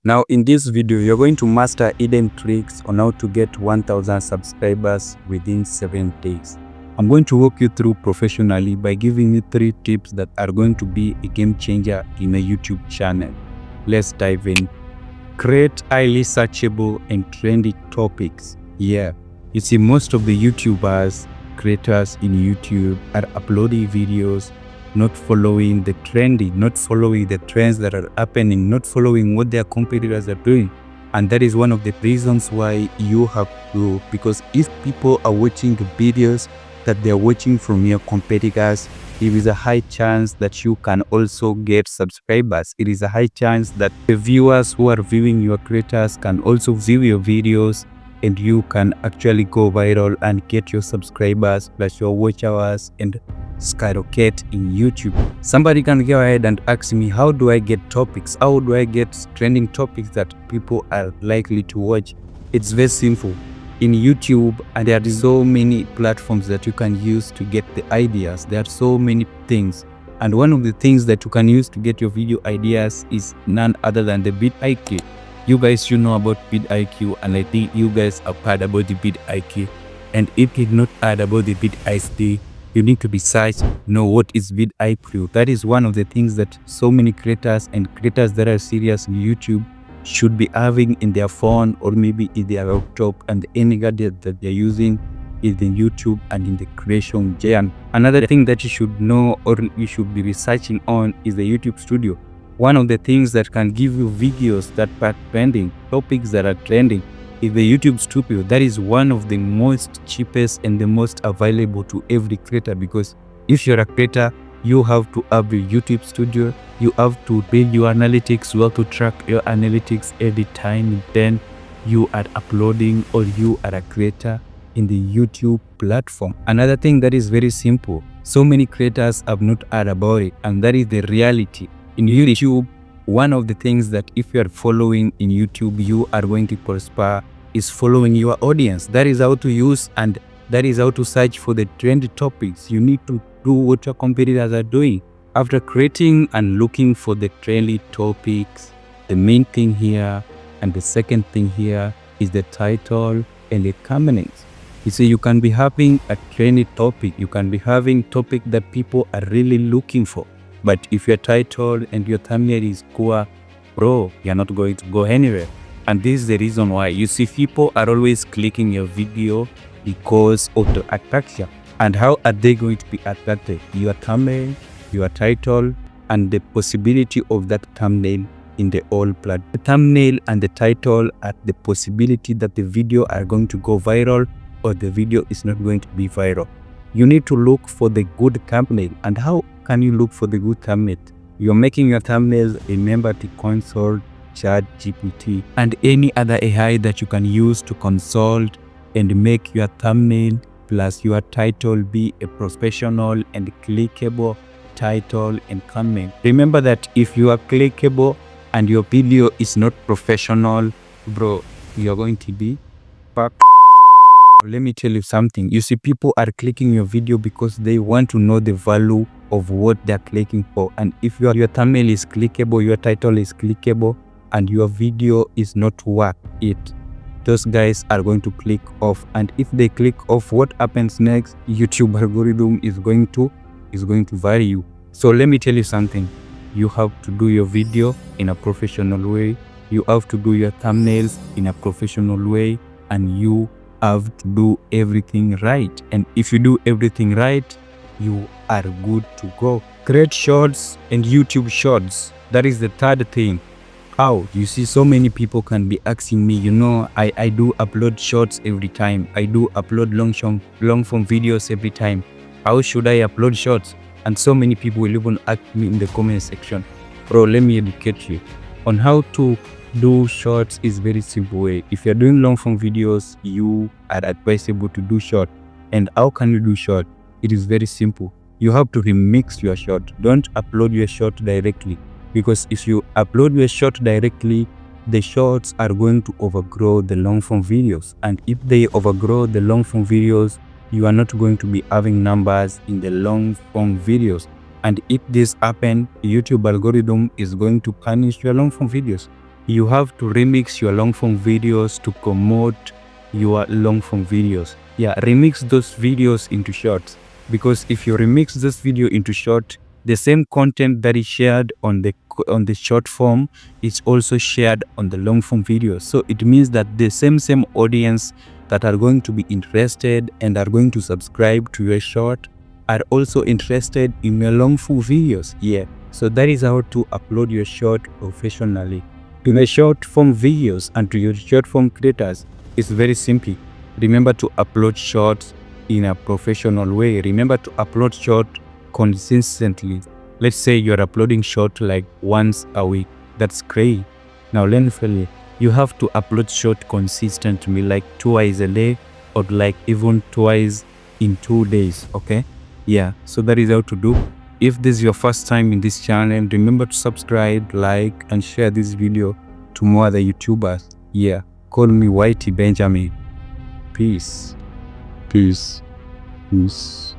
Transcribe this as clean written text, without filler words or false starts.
Now in this video, you're going to master hidden tricks on how to get 1000 subscribers within 7 days. I'm going to walk you through professionally by giving you 3 tips that are going to be a game changer in a YouTube channel. Let's dive in. Create highly searchable and trendy topics. Yeah, you see, most of the YouTubers, creators in YouTube are uploading videos not following the trendy, not following the trends that are happening, not following what their competitors are doing. And that is one of the reasons why you have to, because if people are watching the videos that they're watching from your competitors, it is a high chance that you can also get subscribers. It is a high chance that the viewers who are viewing your creators can also view your videos, and you can actually go viral and get your subscribers plus your watch hours and skyrocket in YouTube. Somebody can go ahead and ask me, how do I get topics? How do I get trending topics that people are likely to watch? It's very simple. In YouTube, and there are so many platforms that you can use to get the ideas. There are so many things. And one of the things that you can use to get your video ideas is none other than the vidIQ. You guys should know about vidIQ, and I think you guys have heard about the vidIQ. And if you've not heard about the vidIQ, you need to know what is vidIQ. That is one of the things that so many creators and creators that are serious in YouTube should be having in their phone or maybe in their laptop, and any gadget that they're using is in YouTube and in the creation journey. Another thing that you should know or you should be researching on is the YouTube Studio. One of the things that can give you videos that are trending, topics that are trending, is the YouTube Studio. That is one of the most cheapest and the most available to every creator, because if you're a creator, you have to have the YouTube Studio, you have to build your analytics, you have to track your analytics every time then you are uploading or you are a creator in the YouTube platform. Another thing that is very simple, so many creators have not heard about it, and that is the reality. In YouTube, one of the things that if you are following in YouTube, you are going to prosper is following your audience. That is how to use, and that is how to search for the trendy topics. You need to do what your competitors are doing. After creating and looking for the trendy topics, the main thing here and the second thing here is the title and the thumbnails. You see, you can be having a trendy topic, you can be having topic that people are really looking for. But if your title and your thumbnail is poor, bro, you're not going to go anywhere. And this is the reason why. You see, people are always clicking your video because of the attraction. And how are they going to be attracted? Your thumbnail, your title, and the possibility of that thumbnail in the whole platform. The thumbnail and the title are the possibility that the video are going to go viral or the video is not going to be viral. You need to look for the good thumbnail. And how can you look for the good thumbnail? You're making your thumbnails, remember to consult ChatGPT and any other AI that you can use to consult and make your thumbnail plus your title be a professional and clickable title and thumbnail. Remember that if you are clickable and your video is not professional, bro, you're going to be fucked. Let me tell you something. You see, people are clicking your video because they want to know the value of what they're clicking for. And if your thumbnail is clickable, your title is clickable, and your video is not worth it, those guys are going to click off. And if they click off, what happens next? YouTube algorithm is going to vary you. So let me tell you something. You have to do your video in a professional way. You have to do your thumbnails in a professional way, and you have to do everything right. And if you do everything right, you are good to go. Create shorts and YouTube shorts. That is the third thing. How? You see, so many people can be asking me, I do upload shorts every time. I do upload long form videos every time. How should I upload shorts? And so many people will even ask me in the comment section. Bro, let me educate you on how to do shorts. Is very simple way. If you're doing long form videos, you are advisable to do short. And how can you do short? It is very simple. You have to remix your short. Don't upload your short directly, because if you upload your short directly, the shorts are going to overgrow the long form videos. And if they overgrow the long form videos, you are not going to be having numbers in the long form videos. And if this happens, YouTube algorithm is going to punish your long form videos. you have to remix your long form videos to promote your long form videos. Yeah, remix those videos into shorts, because if you remix this video into short, the same content that is shared on the short form is also shared on the long form video. So it means that the same audience that are going to be interested and are going to subscribe to your short are also interested in your long form videos. Yeah, so that is how to upload your short professionally. To your short form videos and to your short form creators, it's very simple. Remember to upload shorts in a professional way. Remember to upload short consistently. Let's say you're uploading short like once a week. That's great. Now let me tell you, you have to upload short consistently, like twice a day or like even twice in 2 days. Okay, yeah, so that is how to do. If this is your first time in this channel, remember to subscribe, like and share this video to more other YouTubers. Yeah, call me Whitey Benjamin. Peace. Peace. Peace.